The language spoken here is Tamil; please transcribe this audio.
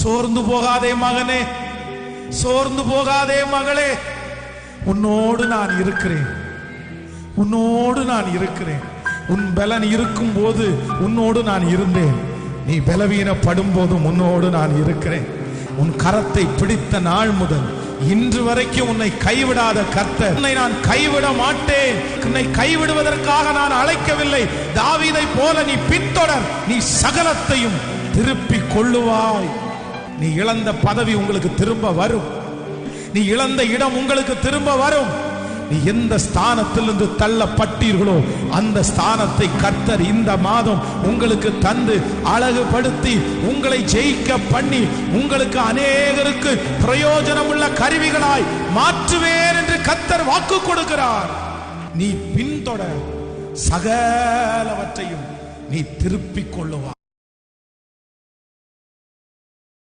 சோர்ந்து போகாதே மகனே, சோர்ந்து போகாதே மகளே, உன்னோடு நான் இருக்கிறேன், உன்னோடு நான் இருக்கிறேன். உன் பலன் இருக்கும் போது உன்னோடு நான் இருந்தேன், நீ பலவீனப்படும் போதும் உன்னோடு நான் இருக்கிறேன். உன் கரத்தை பிடித்த நாள் முதல் இன்று வரைக்கும் உன்னை கைவிடாத கர்த்தர், உன்னை நான் கைவிட மாட்டேன். உன்னை கைவிடுவதற்காக நான் அழைக்கவில்லை. தாவீதை போல நீ பின்தொடர், நீ சகலத்தையும் திருப்பி கொள்ளுவாய். நீ இழந்த பதவி உங்களுக்கு திரும்ப வரும், நீ இழந்த இடம் உங்களுக்கு திரும்ப வரும். நீ எந்த ஸ்தானத்திலிருந்து தள்ளப்பட்டீர்களோ அந்த ஸ்தானத்தை கர்த்தர் இந்த மாதம் உங்களுக்கு தந்து அழகுபடுத்தி உங்களை ஜெயிக்க பண்ணி உங்களுக்கு அநேகருக்கு பிரயோஜனம் உள்ள கருவிகளாய் மாற்றுவேன் என்று கர்த்தர் வாக்கு கொடுக்கிறார். நீ பின்தொடர், சகலவற்றையும் நீ திருப்பிக் கொள்ளுவாய்.